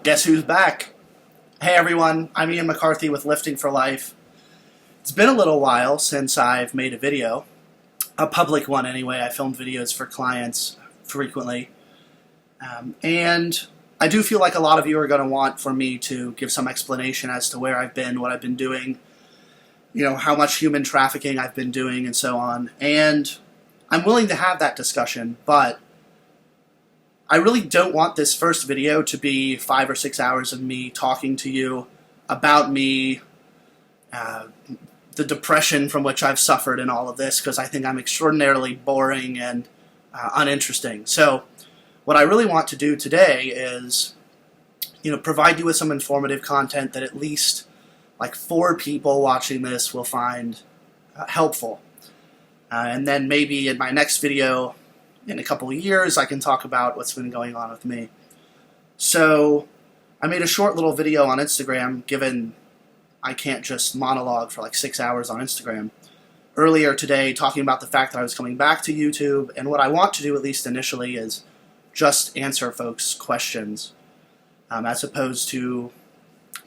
Guess who's back? Hey everyone, I'm Ian McCarthy with Lifting for Life. It's been a little while since I've made a video, a public one anyway. I filmed videos for clients frequently. And I do feel like a lot of you are going to want for me to give some explanation as to where I've been, what I've been doing, how much human trafficking I've been doing and so on. And I'm willing to have that discussion, but I really don't want this first video to be 5 or 6 hours of me talking to you about me, the depression from which I've suffered and all of this, because I think I'm extraordinarily boring and uninteresting. So what I really want to do today is, provide you with some informative content that at least like 4 people watching this will find helpful. And then maybe in my next video, in a couple of years, I can talk about what's been going on with me. So I made a short little video on Instagram, given I can't just monologue for like 6 hours on Instagram, earlier today talking about the fact that I was coming back to YouTube, and what I want to do, at least initially, is just answer folks' questions, as opposed to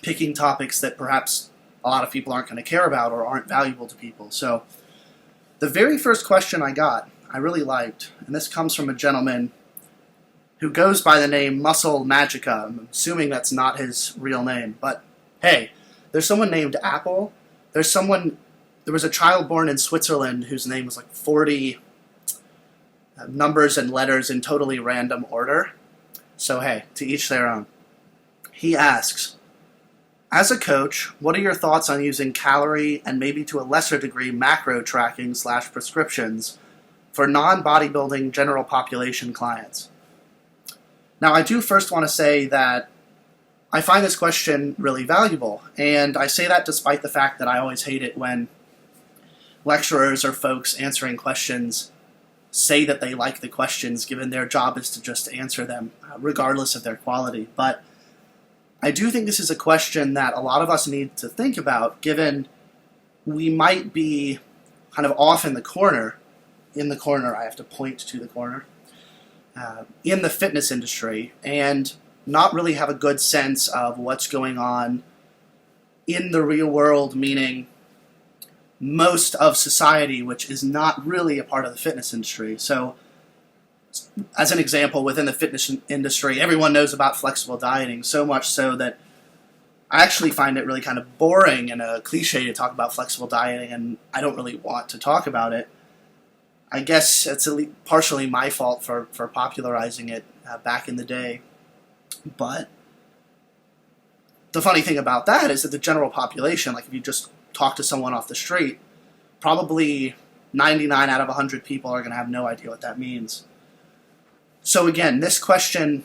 picking topics that perhaps a lot of people aren't going to care about or aren't valuable to people. So the very first question I got, I really liked, and this comes from a gentleman who goes by the name Muscle Magica. I'm assuming that's not his real name, but hey, there's someone named Apple. There was a child born in Switzerland whose name was like 40 numbers and letters in totally random order. So hey, to each their own. He asks, as a coach, what are your thoughts on using calorie and maybe to a lesser degree macro tracking / prescriptions for non-bodybuilding general population clients? Now, I do first want to say that I find this question really valuable, and I say that despite the fact that I always hate it when lecturers or folks answering questions say that they like the questions, given their job is to just answer them, regardless of their quality. But I do think this is a question that a lot of us need to think about, given we might be kind of off in the corner, I have to point to the corner, in the fitness industry, and not really have a good sense of what's going on in the real world, meaning most of society, which is not really a part of the fitness industry. So, as an example, within the fitness industry, everyone knows about flexible dieting, so much so that I actually find it really kind of boring and a cliche to talk about flexible dieting, and I don't really want to talk about it. I guess it's partially my fault for popularizing it back in the day. But the funny thing about that is that the general population, like if you just talk to someone off the street, probably 99 out of 100 people are going to have no idea what that means. So again, this question,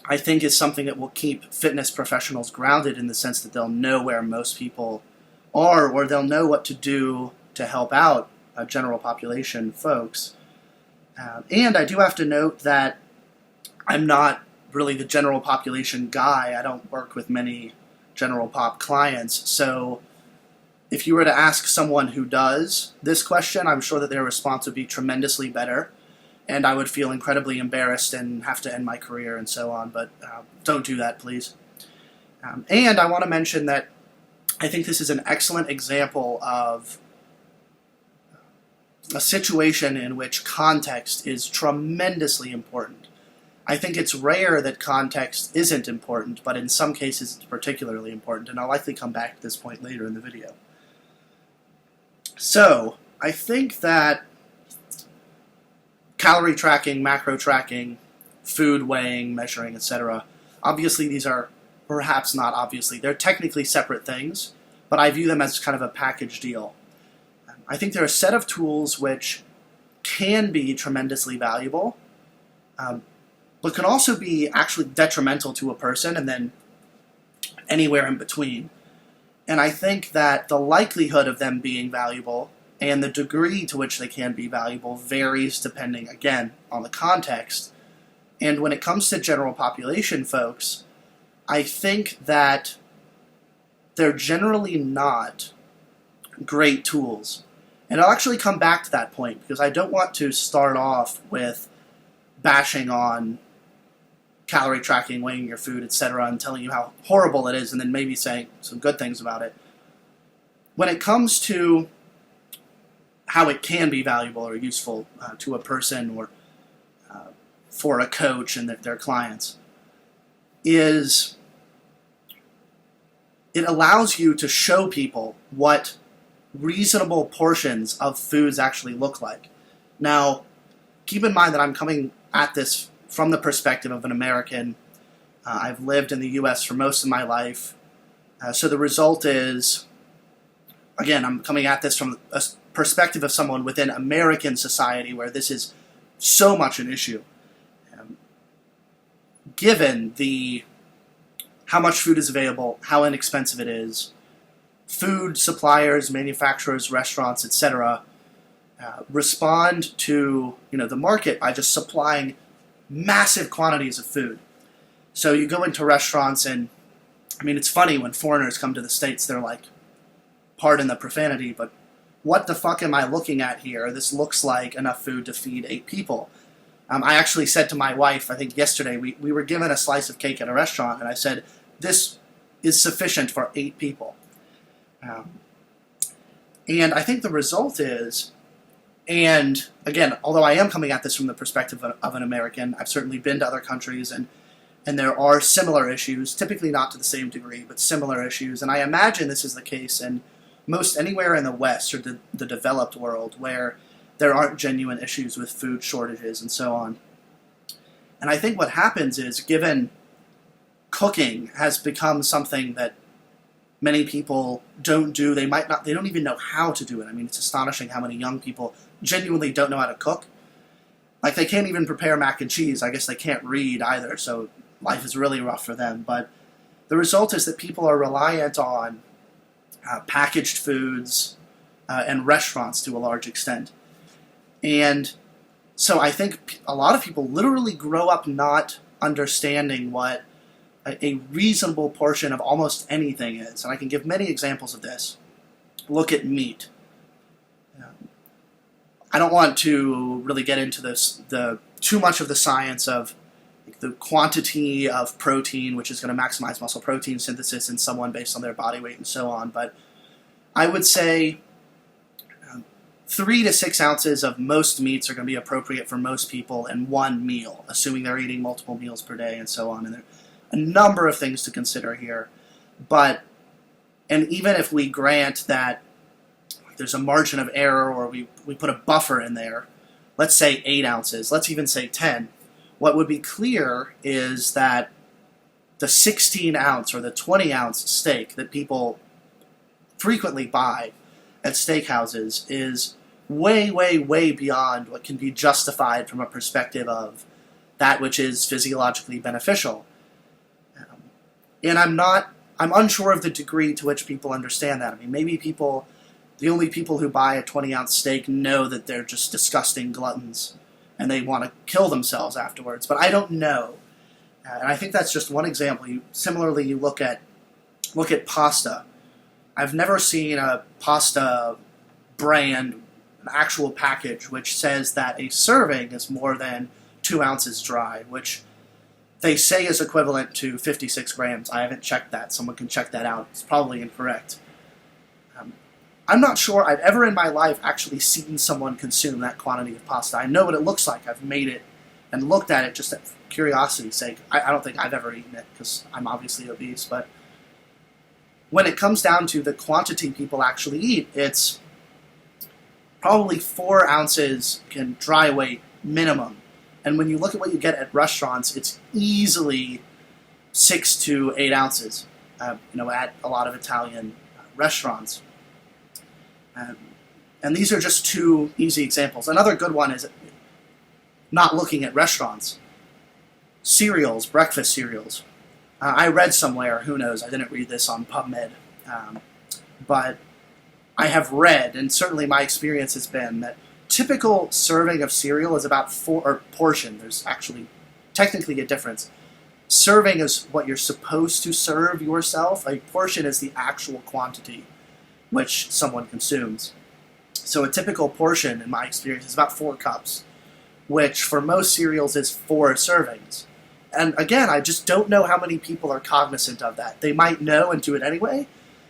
I think, is something that will keep fitness professionals grounded in the sense that they'll know where most people are, or they'll know what to do to help out general population folks. And I do have to note that I'm not really the general population guy. I don't work with many general pop clients. So if you were to ask someone who does this question, I'm sure that their response would be tremendously better, and I would feel incredibly embarrassed and have to end my career and so on. But don't do that, please. And I want to mention that I think this is an excellent example of a situation in which context is tremendously important. I think it's rare that context isn't important, but in some cases it's particularly important, and I'll likely come back to this point later in the video. So, I think that calorie tracking, macro tracking, food weighing, measuring, etc., obviously these are, perhaps not obviously, they're technically separate things, but I view them as kind of a package deal. I think they're a set of tools which can be tremendously valuable, but can also be actually detrimental to a person and then anywhere in between. And I think that the likelihood of them being valuable and the degree to which they can be valuable varies depending, again, on the context. And when it comes to general population folks, I think that they're generally not great tools. And I'll actually come back to that point because I don't want to start off with bashing on calorie tracking, weighing your food, etc., and telling you how horrible it is, and then maybe saying some good things about it. When it comes to how it can be valuable or useful to a person or for a coach and their clients, is it allows you to show people what reasonable portions of foods actually look like. Now, keep in mind that I'm coming at this from the perspective of an American. I've lived in the U.S. for most of my life. So the result is, again, I'm coming at this from a perspective of someone within American society where this is so much an issue. Given how much food is available, how inexpensive it is, food suppliers, manufacturers, restaurants, etc., respond to the market by just supplying massive quantities of food. So you go into restaurants and, it's funny when foreigners come to the States, they're like, pardon the profanity, but what the fuck am I looking at here? This looks like enough food to feed 8 people. I actually said to my wife, I think yesterday, we were given a slice of cake at a restaurant, and I said, this is sufficient for 8 people. And I think the result is, and again, although I am coming at this from the perspective of an American, I've certainly been to other countries, and there are similar issues, typically not to the same degree, but similar issues. And I imagine this is the case in most anywhere in the West or the developed world where there aren't genuine issues with food shortages and so on. And I think what happens is, given cooking has become something that many people don't do, they don't even know how to do it. It's astonishing how many young people genuinely don't know how to cook. Like, they can't even prepare mac and cheese. I guess they can't read either, so life is really rough for them. But the result is that people are reliant on packaged foods and restaurants to a large extent. And so I think a lot of people literally grow up not understanding what a reasonable portion of almost anything is. And I can give many examples of this. Look at meat. I don't want to really get into too much of the science of the quantity of protein, which is going to maximize muscle protein synthesis in someone based on their body weight and so on. But I would say 3 to 6 ounces of most meats are going to be appropriate for most people in one meal, assuming they're eating multiple meals per day and so on. And there are a number of things to consider here. And even if we grant that there's a margin of error, or we put a buffer in there, let's say 8 ounces, let's even say 10, what would be clear is that the 16-ounce or the 20-ounce steak that people frequently buy at steakhouses is way, way, way beyond what can be justified from a perspective of that which is physiologically beneficial. And I'm unsure of the degree to which people understand that. Maybe the only people who buy a 20-ounce steak know that they're just disgusting gluttons and they want to kill themselves afterwards. But I don't know. And I think that's just one example. Similarly, you look at pasta. I've never seen a pasta brand, an actual package, which says that a serving is more than 2 ounces dry, which they say is equivalent to 56 grams. I haven't checked that. Someone can check that out. It's probably incorrect. I'm not sure I've ever in my life actually seen someone consume that quantity of pasta. I know what it looks like. I've made it and looked at it just at curiosity's sake. I don't think I've ever eaten it because I'm obviously obese, but when it comes down to the quantity people actually eat, it's probably 4 ounces in dry weight minimum. And when you look at what you get at restaurants, it's easily 6 to 8 ounces, at a lot of Italian restaurants. And these are just 2 easy examples. Another good one is not looking at restaurants. Cereals, breakfast cereals. I read somewhere, who knows, I didn't read this on PubMed, but I have read, and certainly my experience has been, that typical serving of cereal is about 4, or portion, there's actually technically a difference. Serving is what you're supposed to serve yourself. A portion is the actual quantity which someone consumes. So a typical portion, in my experience, is about 4 cups, which for most cereals is 4 servings. And again, I just don't know how many people are cognizant of that. They might know and do it anyway,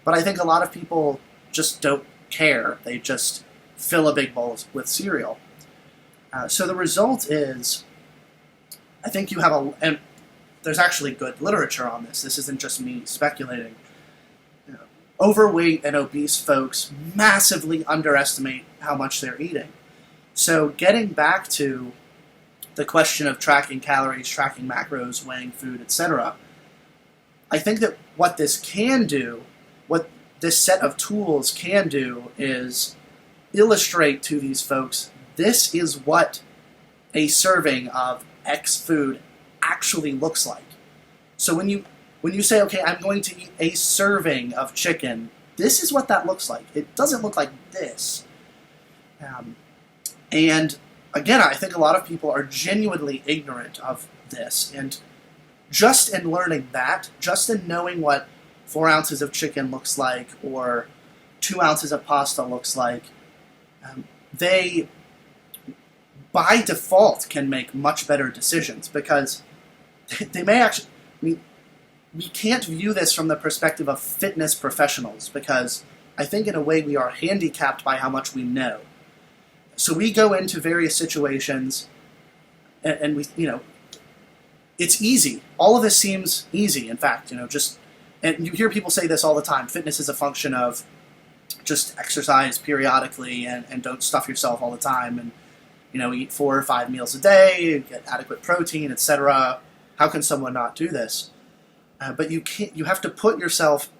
but I think a lot of people just don't care. They just fill a big bowl with cereal. So the result is, I think you have and there's actually good literature on this. This isn't just me speculating. Overweight and obese folks massively underestimate how much they're eating. So getting back to the question of tracking calories, tracking macros, weighing food, etc., I think that what this can do, what this set of tools can do, is illustrate to these folks, this is what a serving of X food actually looks like. So when you say, okay, I'm going to eat a serving of chicken, this is what that looks like. It doesn't look like this. And again, I think a lot of people are genuinely ignorant of this. And just in learning that, just in knowing what 4 ounces of chicken looks like or 2 ounces of pasta looks like, they, by default, can make much better decisions because they may actually... we can't view this from the perspective of fitness professionals because I think in a way we are handicapped by how much we know. So we go into various situations and we, it's easy. All of this seems easy, in fact, and you hear people say this all the time, fitness is a function of just exercise periodically and don't stuff yourself all the time and, eat 4 or 5 meals a day, get adequate protein, etc. How can someone not do this? But you have to put yourself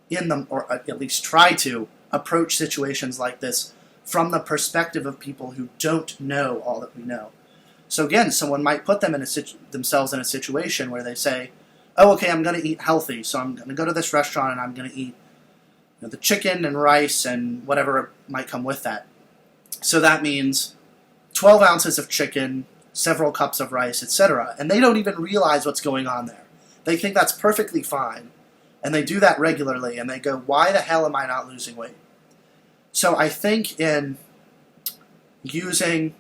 in them, or at least try to approach situations like this from the perspective of people who don't know all that we know. So again, someone might put them themselves in a situation where they say, oh, okay, I'm going to eat healthy, so I'm going to go to this restaurant and I'm going to eat the chicken and rice and whatever might come with that. So that means 12 ounces of chicken, several cups of rice, etc. And they don't even realize what's going on there. They think that's perfectly fine, and they do that regularly, and they go, why the hell am I not losing weight? So I think in using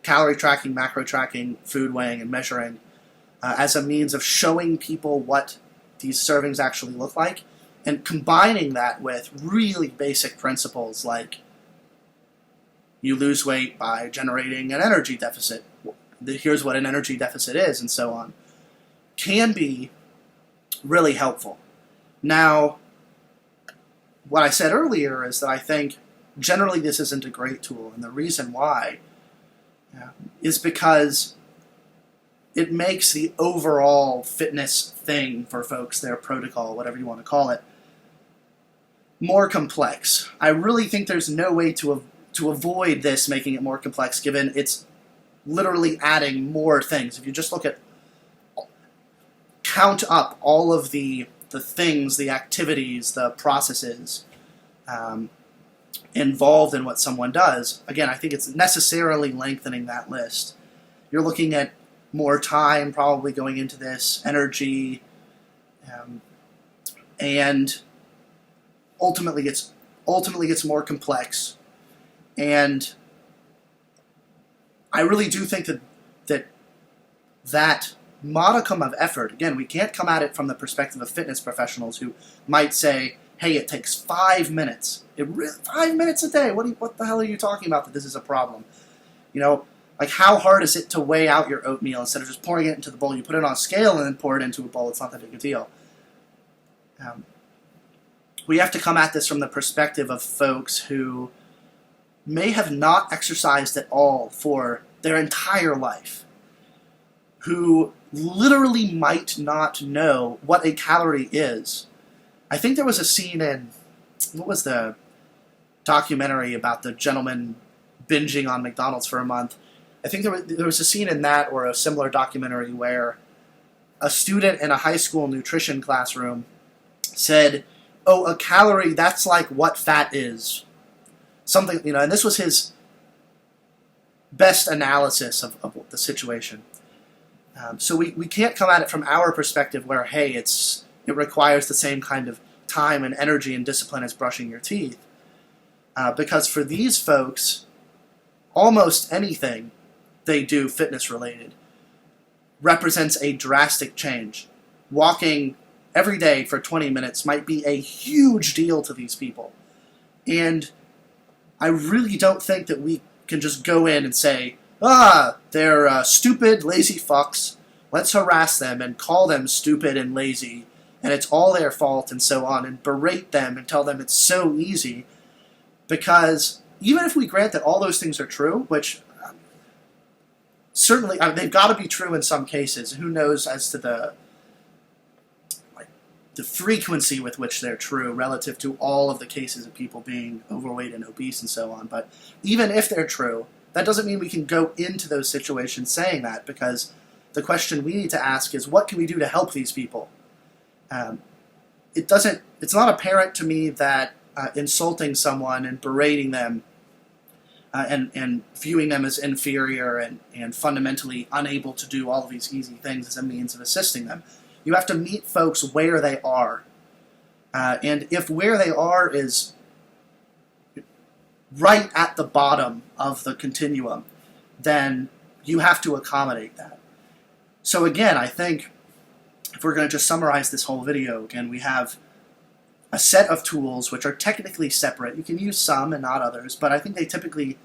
calorie tracking, macro tracking, food weighing, and measuring as a means of showing people what these servings actually look like, and combining that with really basic principles like you lose weight by generating an energy deficit, here's what an energy deficit is, and so on, can be really helpful. Now, what I said earlier is that I think generally this isn't a great tool, and the reason why is because it makes the overall fitness thing for folks, their protocol, whatever you want to call it, more complex. I really think there's no way to avoid this making it more complex, given it's literally adding more things. If you just count up all of the things, the activities, the processes involved in what someone does, again, I think it's necessarily lengthening that list. You're looking at more time probably going into this, energy, and ultimately gets more complex. And I really do think that modicum of effort, again, we can't come at it from the perspective of fitness professionals who might say, hey, it takes 5 minutes. 5 minutes a day? What the hell are you talking about that this is a problem? Like how hard is it to weigh out your oatmeal instead of just pouring it into the bowl? You put it on a scale and then pour it into a bowl. It's not that big a deal. We have to come at this from the perspective of folks who may have not exercised at all for their entire life, who literally might not know what a calorie is. I think there was a scene in, what was the documentary about the gentleman binging on McDonald's for a month? I think there was a scene in that or a similar documentary where a student in a high school nutrition classroom said, oh, a calorie, that's like what fat is. Something, and this was his best analysis of the situation. So we can't come at it from our perspective where, hey, it requires the same kind of time and energy and discipline as brushing your teeth. Because for these folks, almost anything they do fitness related represents a drastic change. Walking every day for 20 minutes might be a huge deal to these people. And I really don't think that we can just go in and say, they're stupid, lazy fucks. Let's harass them and call them stupid and lazy, and it's all their fault and so on, and berate them and tell them it's so easy. Because even if we grant that all those things are true, which certainly they've got to be true in some cases, who knows as to the frequency with which they're true relative to all of the cases of people being overweight and obese and so on. But even if they're true, that doesn't mean we can go into those situations saying that, because the question we need to ask is, what can we do to help these people? It's not apparent to me that insulting someone and berating them and viewing them as inferior and fundamentally unable to do all of these easy things as a means of assisting them. You have to meet folks where they are. And if where they are is right at the bottom of the continuum, then you have to accommodate that. So again, I think if we're going to just summarize this whole video, again, we have a set of tools which are technically separate. You can use some and not others, but I think they typically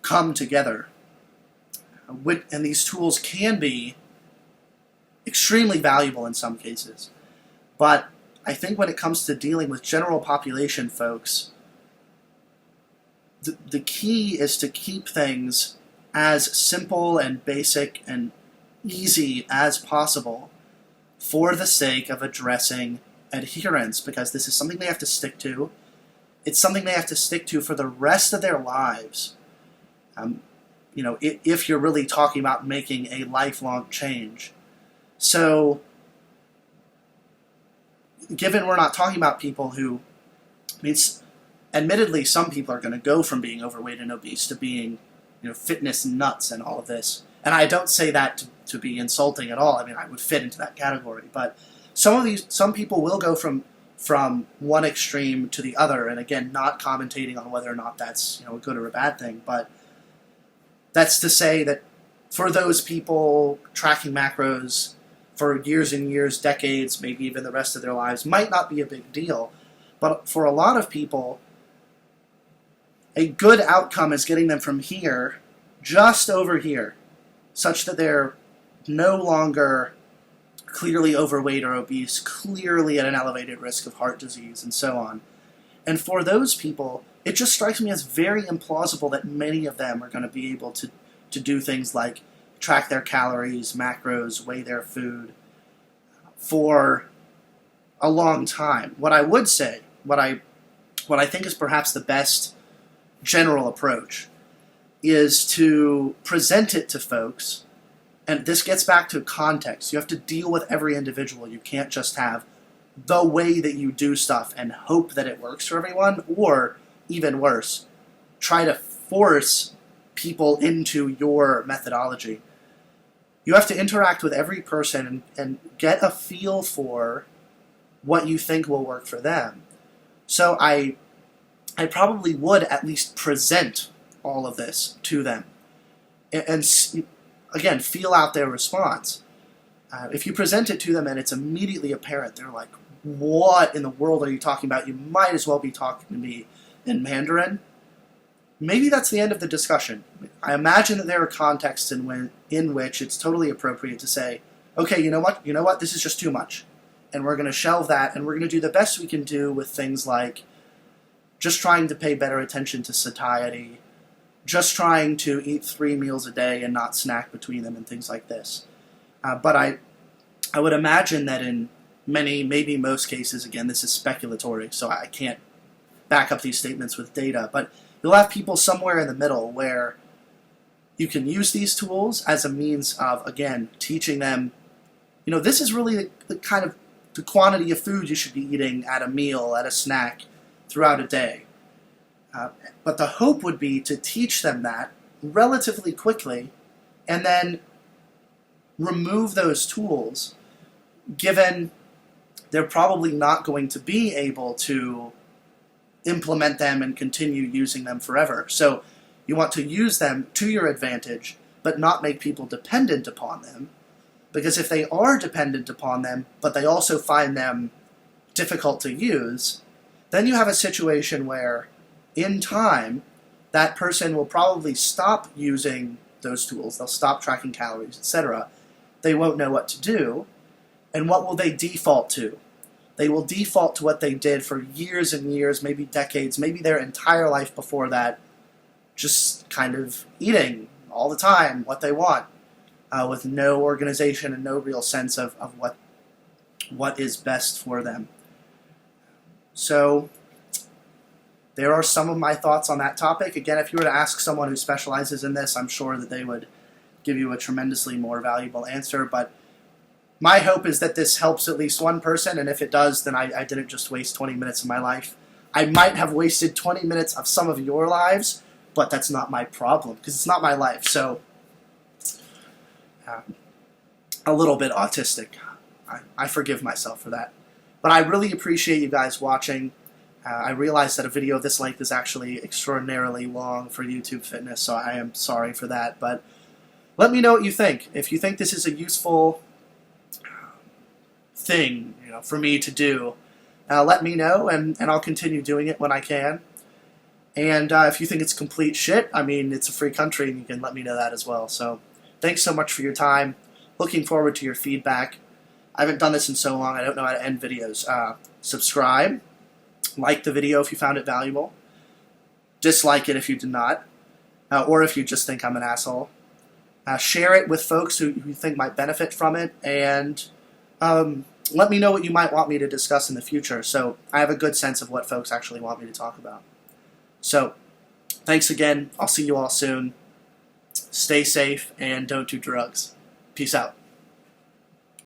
come together. And these tools can be extremely valuable in some cases. But I think when it comes to dealing with general population folks, the key is to keep things as simple and basic and easy as possible for the sake of addressing adherence, because this is something they have to stick to. It's something they have to stick to for the rest of their lives. If you're really talking about making a lifelong change. So, given we're not talking about people who, admittedly, some people are going to go from being overweight and obese to being, fitness nuts and all of this. And I don't say that to be insulting at all. I would fit into that category. But some people will go from one extreme to the other, and again, not commentating on whether or not that's a good or a bad thing. But that's to say that for those people, tracking macros for years and years, decades, maybe even the rest of their lives, might not be a big deal. But for a lot of people, a good outcome is getting them from here, just over here, such that they're no longer clearly overweight or obese, clearly at an elevated risk of heart disease, and so on. And for those people, it just strikes me as very implausible that many of them are going to be able to do things like track their calories, macros, weigh their food for a long time. What I would say, what I think is perhaps the best general approach, is to present it to folks, and this gets back to context. You have to deal with every individual. You can't just have the way that you do stuff and hope that it works for everyone, or even worse, try to force people into your methodology. You have to interact with every person and get a feel for what you think will work for them. So I probably would at least present all of this to them. And again, feel out their response. If you present it to them and it's immediately apparent, they're like, what in the world are you talking about? You might as well be talking to me in Mandarin. Maybe that's the end of the discussion. I imagine that there are contexts in which it's totally appropriate to say, okay, you know what, this is just too much. And we're going to shelve that, and we're going to do the best we can do with things like just trying to pay better attention to satiety, just trying to eat 3 meals a day and not snack between them and things like this. But I would imagine that in many, maybe most cases, again, this is speculatory, so I can't back up these statements with data, but you'll have people somewhere in the middle where you can use these tools as a means of, again, teaching them, this is really the kind of the quantity of food you should be eating at a meal, at a snack, throughout a day. But the hope would be to teach them that relatively quickly and then remove those tools, given they're probably not going to be able to implement them and continue using them forever. So you want to use them to your advantage, but not make people dependent upon them. Because if they are dependent upon them, but they also find them difficult to use, then you have a situation where, in time, that person will probably stop using those tools. They'll stop tracking calories, etc. They won't know what to do. And what will they default to? They will default to what they did for years and years, maybe decades, maybe their entire life before that, just kind of eating all the time what they want, with no organization and no real sense of what is best for them. So there are some of my thoughts on that topic. Again, if you were to ask someone who specializes in this, I'm sure that they would give you a tremendously more valuable answer. But my hope is that this helps at least one person, and if it does, then I didn't just waste 20 minutes of my life. I might have wasted 20 minutes of some of your lives, but that's not my problem, because it's not my life. So, a little bit autistic. I forgive myself for that. But I really appreciate you guys watching. I realize that a video of this length is actually extraordinarily long for YouTube Fitness, so I am sorry for that. But let me know what you think. If you think this is a useful thing, for me to do, let me know, and I'll continue doing it when I can. And if you think it's complete shit, I mean, it's a free country, and you can let me know that as well. So thanks so much for your time. Looking forward to your feedback. I haven't done this in so long, I don't know how to end videos. Subscribe. Like the video if you found it valuable. Dislike it if you did not. Or if you just think I'm an asshole. Share it with folks who you think might benefit from it. And let me know what you might want me to discuss in the future, so I have a good sense of what folks actually want me to talk about. So, thanks again. I'll see you all soon. Stay safe and don't do drugs. Peace out.